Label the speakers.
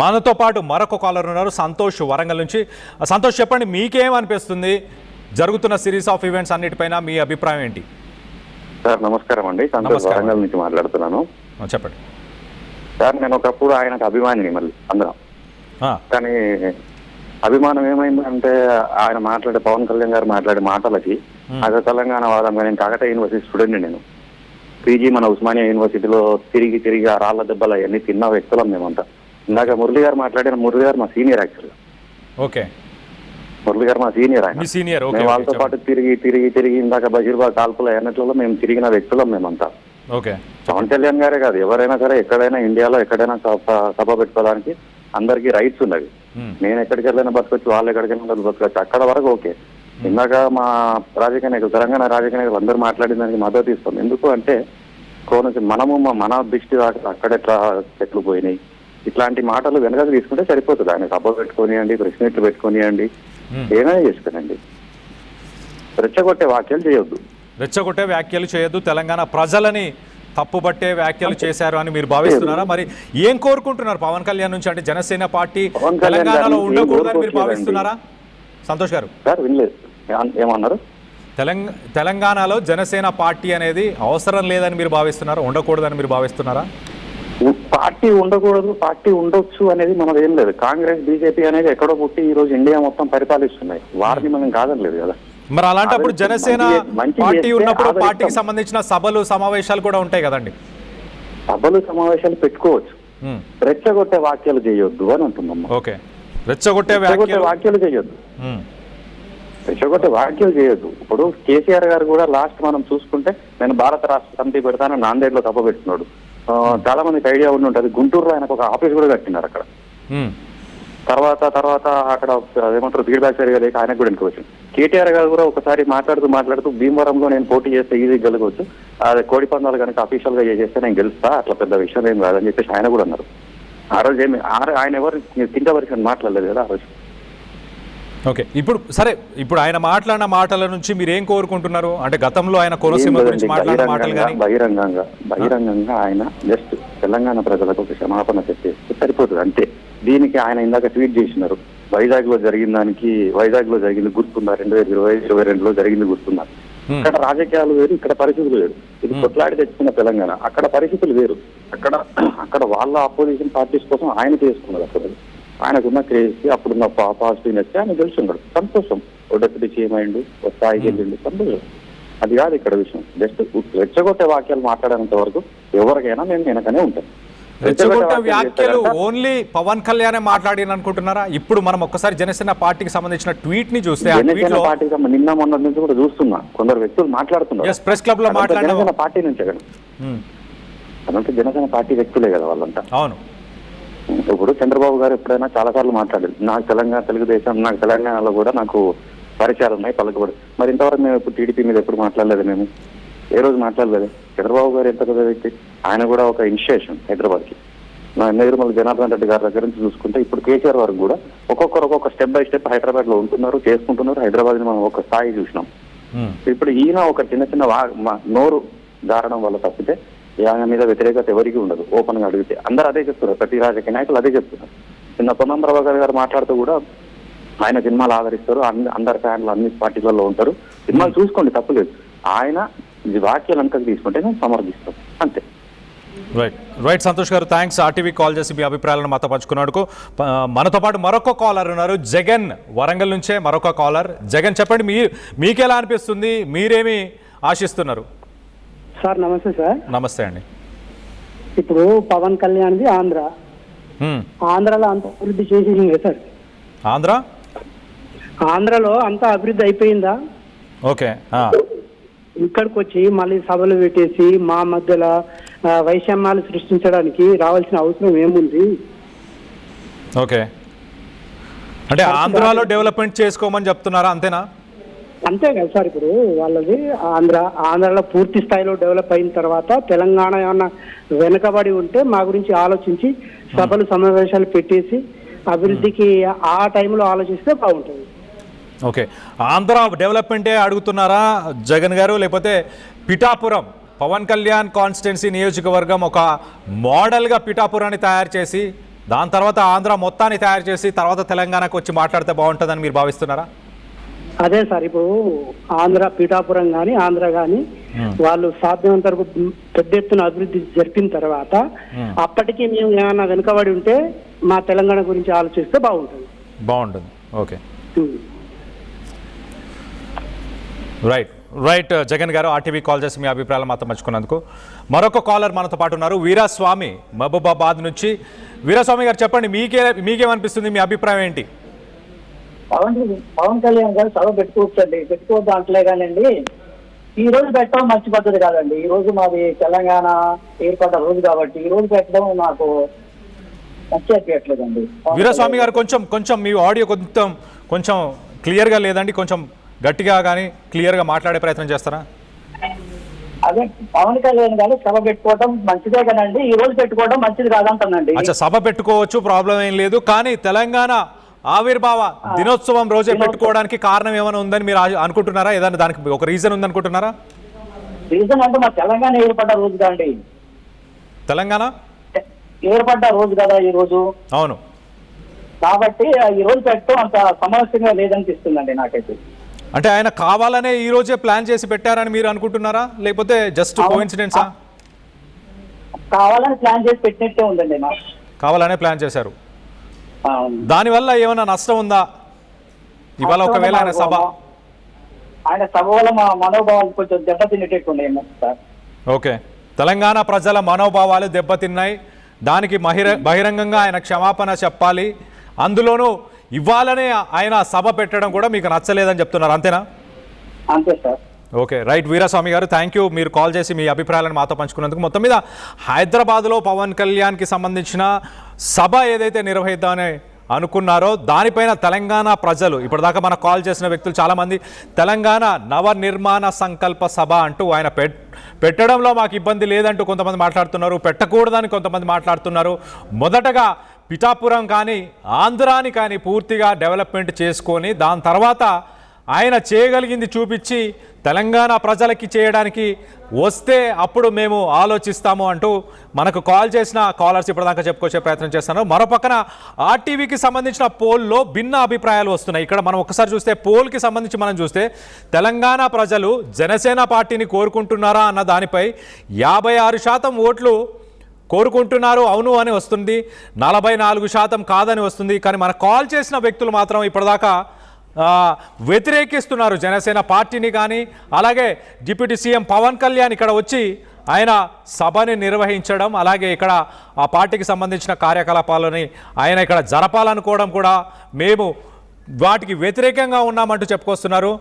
Speaker 1: మనతో పాటు మరొక కాలర్ ఉన్నారు, సంతోష్ వరంగల్ నుంచి. సంతోష్, చెప్పండి, మీకేమనిపిస్తుంది జరుగుతున్న సిరీస్ ఆఫ్ ఈవెంట్స్ అన్నిటిపైన మీ అభిప్రాయం ఏంటి?
Speaker 2: సార్ నమస్కారం అండి, సంతోష్ వరంగల్ నుంచి మాట్లాడుతున్నాను.
Speaker 1: చెప్పండి
Speaker 2: సార్. నేను ఒకప్పుడు ఆయనకు అభిమానిని, మళ్ళీ అందరం. కానీ అభిమానం ఏమైందంటే ఆయన మాట్లాడే, పవన్ కళ్యాణ్ గారు మాట్లాడే మాటలకి అదే తెలంగాణ వాదంగా, నేను కాకతీయ యూనివర్సిటీ స్టూడెంట్, నేను పీజీ మన ఉస్మానియా యూనివర్సిటీలో తిరిగి ఆ రాళ్ల దెబ్బలు అవన్నీ తిన్న వ్యక్తులం మేమంతా. ఇందాక మురళి గారు మాట్లాడిన, మురళి గారు మా సీనియర్ యాక్చువల్గా.
Speaker 1: ఓకే,
Speaker 2: మురళి గారు మా సీనియర్. ఆయన మేము వాళ్ళతో పాటు తిరిగి ఇందాక బషీర్బాగ్ కాల్పుల ఎన్నట్లలో మేము తిరిగిన వ్యక్తులం మేమంతా.
Speaker 1: ఓకే,
Speaker 2: పవన్ కళ్యాణ్ గారే కాదు, ఎవరైనా సరే ఎక్కడైనా ఇండియాలో ఎక్కడైనా సభ పెట్టుకోవడానికి అందరికీ రైట్స్ ఉన్నవి. నేను ఎక్కడికి వెళ్ళైనా బతకొచ్చు, వాళ్ళు ఎక్కడికైనా బతకొచ్చు, అక్కడ వరకు ఓకే. ఇందాక మా రాజకీయ నాయకులు, తెలంగాణ రాజకీయ నాయకులు అందరూ మాట్లాడిన దానికి మద్దతు ఇస్తాం. ఎందుకు అంటే మనము మన దృష్టి అక్కడెట్లా చెట్లు పోయినాయి, ఇట్లాంటి మాటలు వెనక తీసుకుంటే సరిపోతుంది. ఆయన సభ పెట్టుకోనియండి, ప్రెస్ మీట్లు పెట్టుకోనియండి, ఏమైనా చేసుకోనండి. రెచ్చగొట్టే వ్యాఖ్యలు చేయొద్దు, తెలంగాణ ప్రజలని తప్పుబట్టే వ్యాఖ్యలు చేశారు అని మీరు భావిస్తున్నారా? మరి ఏం కోరుకుంటున్నారు పవన్ కళ్యాణ్ నుంచి? అంటే జనసేన పార్టీ తెలంగాణలో ఉండకూడదని మీరు భావిస్తున్నారా సంతోష్ గారు? ఏమన్నారు?
Speaker 1: తెలంగాణలో జనసేన పార్టీ అనేది అవసరం లేదని మీరు భావిస్తున్నారా, ఉండకూడదని మీరు భావిస్తున్నారా?
Speaker 2: పార్టీ ఉండకూడదు, పార్టీ ఉండొచ్చు అనేది మనది ఏం లేదు. కాంగ్రెస్ బీజేపీ అనేది ఎక్కడో పుట్టి ఈ రోజు ఇండియా మొత్తం పరిపాలిస్తున్నాయి, వారిని మనం కాదనలేదు కదా.
Speaker 1: మరి అలాంటప్పుడు జనసేన పార్టీ ఉన్నప్పుడు పార్టీకి సంబంధించిన సభలు సమావేశాలు కూడా ఉంటాయి కదండి.
Speaker 2: సభలు సమావేశాలు పెట్టుకోవచ్చు, రెచ్చగొట్టే వ్యాఖ్యలు చేయొద్దు అని అంటున్నాం.
Speaker 1: ఓకే, రెచ్చగొట్టే
Speaker 2: వ్యాఖ్యలు చేయొద్దు, రెచ్చగొట్టే వ్యాఖ్యలు చేయొద్దు. ఇప్పుడు కేసీఆర్ గారు కూడా లాస్ట్ మనం చూసుకుంటే, నేను భారత రాష్ట్ర సమితి పెడతాను నాందేడ్లో సభ పెట్టుకున్నాడు. చాలా మందికి ఐడియా ఉండి ఉంటుంది, గుంటూరులో ఆయనకు ఒక ఆఫీస్ కూడా కట్టినారు అక్కడ. తర్వాత అక్కడ ఏమంటారు, ఫీడ్బ్యాక్ సరిగా లేక ఆయనకు కూడా వెనుకోవచ్చు. కేటీఆర్ గారు కూడా ఒకసారి మాట్లాడుతూ భీమవరంలో నేను పోటీ చేస్తే ఈజీ గెలవచ్చు, అదే కోడి పందాలు కనుక అఫీషియల్ గా చేస్తే నేను గెలుస్తా, అట్లా పెద్ద విషయం ఏం కాదని చెప్పేసి ఆయన కూడా అన్నారు. ఆ రోజు ఆయన ఎవరు కింద మాట్లాడలేదు కదా ఆ రోజు.
Speaker 1: ఓకే, ఇప్పుడు ఆయన మాట్లాడిన మాటల నుంచి మీరు ఏం కోరుకుంటున్నారు? అంటే గతంలో ఆయన కోనసీమ గురించి మాట్లాడిన మాటలు కానీ
Speaker 2: బహిరంగంగా ఆయన జస్ట్ తెలంగాణ ప్రజలకు ఒక క్షమాపణ చెప్పేస్తే సరిపోతుంది అంతే. దీనికి ఆయన ఇందాక ట్వీట్ చేసినారు, వైజాగ్ లో జరిగింది గుర్తుందా, 2022లో జరిగింది గుర్తుందా. ఇక్కడ రాజకీయాలు వేరు, ఇక్కడ పరిస్థితులు వేరు. ఇది కొట్లాడి తెచ్చుకున్న తెలంగాణ, అక్కడ పరిస్థితులు వేరు. అక్కడ వాళ్ళ అపోజిషన్ పార్టీస్ కోసం ఆయన చేసుకున్నారు. అప్పుడు ఆయనకున్న క్రేజ్, అప్పుడున్న పాజిటివ్నెస్ ఆయన తెలుసుకున్నాడు, సంతోషం. ఓ డెప్యూటీ సీఎం అయ్యిండు, ఒక స్థాయికి వెళ్ళిండు, సంతోషం. అది కాదు ఇక్కడ విషయం. జస్ట్ రెచ్చగొట్టే వాక్యాలు మాట్లాడేంత వరకు ఎవరికైనా నేను వెనకనే ఉంటాను.
Speaker 1: రెచ్చగొట్టే వ్యాఖ్యలు ఓన్లీ పవన్ కళ్యాణ్ మాట్లాడిన అనుకుంటున్నారా? ఇప్పుడు మనం ఒక్కసారి జనసేన పార్టీకి సంబంధించిన ట్వీట్ ని చూస్తే,
Speaker 2: నిన్న మొన్న నుంచి కూడా చూస్తున్నా కొందరు వ్యక్తులు మాట్లాడుతున్నారు
Speaker 1: ప్రెస్ క్లబ్ లో మాట్లాడిన
Speaker 2: పార్టీ నుంచే కదా, అదంతా జనసేన పార్టీ వ్యక్తులే కదా వాళ్ళంతా.
Speaker 1: అవును,
Speaker 2: ఇప్పుడు చంద్రబాబు గారు ఎప్పుడైనా చాలా సార్లు మాట్లాడారు, నాకు తెలుగుదేశం, నాకు తెలంగాణలో కూడా నాకు పరిచయాలు ఉన్నాయి, పలుకుబడి. మరి ఇంతవరకు మేము ఇప్పుడు టీడీపీ మీద ఎప్పుడు మాట్లాడలేదు, మేము ఏ రోజు మాట్లాడలేదు. చంద్రబాబు గారు ఎంత పెద్ద వ్యక్తి, ఆయన కూడా ఒక ఇనిషియేషన్ హైదరాబాద్కి. నిర్మల జనార్దన్ రెడ్డి గారి దగ్గర నుంచి చూసుకుంటే ఇప్పుడు కేసీఆర్ వరకు కూడా ఒక్కొక్క స్టెప్ బై స్టెప్ హైదరాబాద్ లో ఉంటున్నారు, చేసుకుంటున్నారు. హైదరాబాద్ ని మనం ఒక స్థాయి చూసినాం. ఇప్పుడు ఈయన ఒక చిన్న నోరు దారడం వల్ల తప్పితే ఆయన మీద వ్యతిరేకత ఎవరికి ఉండదు. ఓపెన్ గా అడిగితే అందరూ అదే చెప్తున్నారు, ప్రతి రాజకీయ నాయకులు అదే చెప్తున్నారు. నిన్న పొన్నం ప్రభాకర్ గారు మాట్లాడుతూ కూడా ఆయన సినిమాలు ఆదరిస్తారు, అందరి ఫ్యాన్లు అన్ని పార్టీలలో ఉంటారు, సినిమాలు చూసుకోండి తప్పులేదు. ఆయన వ్యాఖ్యలు అంతా తీసుకుంటే నేను సమర్థిస్తాం అంతే.
Speaker 1: రైట్ సంతోష్ గారు, థ్యాంక్స్. ఆర్టీవీ కాల్ చేసి మీ అభిప్రాయాలను మాతో పంచుకున్నాడుకు. మనతో పాటు మరొక కాలర్ ఉన్నారు, జగన్ వరంగల్ నుంచే మరొక కాలర్. జగన్, చెప్పండి, మీకెలా అనిపిస్తుంది, మీరేమి ఆశిస్తున్నారు?
Speaker 3: సార్ నమస్తే. సార్
Speaker 1: నమస్తే అండి.
Speaker 3: ఇప్పుడు పవన్ కళ్యాణ్ది ఆంధ్రాలో అంత అభివృద్ధి చేసేసింది కదా సార్? ఆంధ్రాలో అంతా అభివృద్ధి అయిపోయిందా?
Speaker 1: ఓకే,
Speaker 3: ఇక్కడికి వచ్చి మళ్ళీ సభలు పెట్టేసి మా మధ్యలో వైషమ్యాలు సృష్టించడానికి రావాల్సిన అవసరం ఏముంది?
Speaker 1: ఓకే, అంటే ఆంధ్రాలో డెవలప్మెంట్ చేసుకోమని చెప్తున్నారా, అంతేనా?
Speaker 3: అంతే కదా సార్. ఇప్పుడు వాళ్ళది ఆంధ్రాలో పూర్తి స్థాయిలో డెవలప్ అయిన తర్వాత తెలంగాణ ఏమన్నా వెనుకబడి ఉంటే మా గురించి ఆలోచించి సభలు సమావేశాలు పెట్టేసి అభివృద్ధికి ఆ టైంలో ఆలోచిస్తే బాగుంటుంది.
Speaker 1: ఓకే, ఆంధ్ర డెవలప్మెంటే అడుగుతున్నారా జగన్ గారు, లేకపోతే పిఠాపురం పవన్ కళ్యాణ్ కాన్స్టిట్యున్సీ నియోజకవర్గం ఒక మోడల్గా పిఠాపురాన్ని తయారు చేసి దాని తర్వాత ఆంధ్ర మొత్తాన్ని తయారు చేసి తర్వాత తెలంగాణకు వచ్చి మాట్లాడితే బాగుంటుందని మీరు భావిస్తున్నారా?
Speaker 3: అదే సార్, ఇప్పుడు ఆంధ్ర పీఠాపురం కానీ ఆంధ్ర కానీ వాళ్ళు సాధ్యమైనంత వరకు పెద్ద ఎత్తున అభివృద్ధి జరిపిన తర్వాత అప్పటికి మేము ఏమైనా వెనుకబడి ఉంటే మా తెలంగాణ గురించి ఆలోచిస్తే బాగుంటుంది.
Speaker 1: ఓకే, రైట్ జగన్ గారు, ఆర్టీవీ కాల్ చేసి మీ అభిప్రాయాలు మాతో పంచుకున్నందుకు. మరొక కాలర్ మనతో పాటు ఉన్నారు, వీరాస్వామి మహబూబాబాద్ నుంచి. వీరాస్వామి గారు చెప్పండి, మీకేమనిపిస్తుంది, మీ అభిప్రాయం ఏంటి?
Speaker 4: పవన్ కళ్యాణ్ గారు సభ పెట్టుకోవచ్చండి, పెట్టుకోవద్దు అంటలే కానండి. ఈ రోజు పెట్టడం మంచి పద్ధతి కాదండి. ఈ రోజు మాది తెలంగాణ ఏర్పడ్డ రోజు కాబట్టి ఈ రోజు పెట్టడం నాకు మంచి అనిపించట్లేదండి.
Speaker 1: వీరాస్వామి గారు కొంచెం మీ ఆడియో కొంచెం క్లియర్గా లేదండి, కొంచెం గట్టిగా కానీ క్లియర్గా మాట్లాడే ప్రయత్నం చేస్తారా?
Speaker 4: అదే పవన్ కళ్యాణ్ గారు సభ పెట్టుకోవడం మంచిదే కదండి, ఈ రోజు పెట్టుకోవడం మంచిది కాదంటానండి.
Speaker 1: అచ్చా, సభ పెట్టుకోవచ్చు, ప్రాబ్లం ఏం లేదు. కానీ తెలంగాణ ఆవిర్భావ దినోత్సవం రోజే పెట్టుకోవడానికి కారణం ఏమైనా ఉందని మీరు అనుకుంటున్నారా? ఏదైనా దానికి ఒక రీజన్ ఉందనుకుంటున్నారా?
Speaker 4: రీజన్ అంటే మా తెలంగాణ ఏర్పడ్డ రోజు కాండి,
Speaker 1: తెలంగాణ
Speaker 4: ఏర్పడ్డ రోజు కదా ఈ రోజు.
Speaker 1: అవును,
Speaker 4: కాబట్టి ఈ రోజు పెట్టడం అంత సమస్యంగా లేదనిపిస్తుందండి నాకైతే.
Speaker 1: అంటే ఆయన కావాలనే ఈ రోజే ప్లాన్ చేసి పెట్టారని మీరు అనుకుంటున్నారా, లేకపోతే జస్ట్ కోఇన్సిడెన్సా?
Speaker 4: కావాలని ప్లాన్ చేసి పెట్టినట్టే ఉందండి నాకు.
Speaker 1: కావాలనే ప్లాన్ చేశారు. దానివల్ల ఏమైనా నష్టం ఉందా ఇవాళ ఒకవేళ ఆయన సభ
Speaker 4: వల్ల మా మనోభావాలు కొంచెం దెబ్బతిన్నట్టున్నాయి సార్.
Speaker 1: ఓకే, తెలంగాణ ప్రజల మనోభావాలు దెబ్బతిన్నాయి, దానికి బహిరంగంగా ఆయన క్షమాపణ చెప్పాలి, అందులోనూ ఇవ్వాలనే ఆయన సభ పెట్టడం కూడా మీకు నచ్చలేదని చెప్తున్నారు, అంతేనా?
Speaker 4: అంతే సార్.
Speaker 1: ఓకే, రైట్ వీరాస్వామి గారు, థ్యాంక్ యూ. మీరు కాల్ చేసి మీ అభిప్రాయాలను మాతో పంచుకున్నందుకు. మొత్తం మీద హైదరాబాద్లో పవన్ కళ్యాణ్కి సంబంధించిన సభ ఏదైతే నిర్వహిద్దామని అనుకున్నారో దానిపైన తెలంగాణ ప్రజలు, ఇప్పటిదాకా మనకు కాల్ చేసిన వ్యక్తులు చాలామంది తెలంగాణ నవనిర్మాణ సంకల్ప సభ అంటూ ఆయన పెట్టడంలో మాకు ఇబ్బంది లేదంటూ కొంతమంది మాట్లాడుతున్నారు, పెట్టకూడదని కొంతమంది మాట్లాడుతున్నారు. మొదటగా పిఠాపురం కానీ ఆంధ్రాని కానీ పూర్తిగా డెవలప్మెంట్ చేసుకొని దాని తర్వాత ఆయన చేయగలిగింది చూపించి తెలంగాణ ప్రజలకి చేయడానికి వస్తే అప్పుడు మేము ఆలోచిస్తాము అంటూ మనకు కాల్ చేసిన కాలర్స్ ఇప్పటిదాకా చెప్పుకొచ్చే ప్రయత్నం చేస్తున్నారు. మరోపక్కన ఆర్టీవీకి సంబంధించిన పోల్లో భిన్న అభిప్రాయాలు వస్తున్నాయి. ఇక్కడ మనం ఒకసారి చూస్తే పోల్కి సంబంధించి మనం చూస్తే తెలంగాణ ప్రజలు జనసేన పార్టీని కోరుకుంటున్నారా అన్న దానిపై 56% ఓట్లు కోరుకుంటున్నారు అవును అని వస్తుంది, 44% కాదని వస్తుంది. కానీ మన కాల్ చేసిన వ్యక్తులు మాత్రం ఇప్పటిదాకా వ్యతిరేకిస్తున్నారు జనసేన పార్టీని. కానీ అలాగే డిప్యూటీ సీఎం పవన్ కళ్యాణ్ ఇక్కడ వచ్చి ఆయన సభని నిర్వహించడం, అలాగే ఇక్కడ ఆ పార్టీకి సంబంధించిన కార్యకలాపాలని ఆయన ఇక్కడ జరపాలనుకోవడం కూడా మేము వాటికి వ్యతిరేకంగా ఉన్నామంటూ చెప్పుకొస్తున్నారు.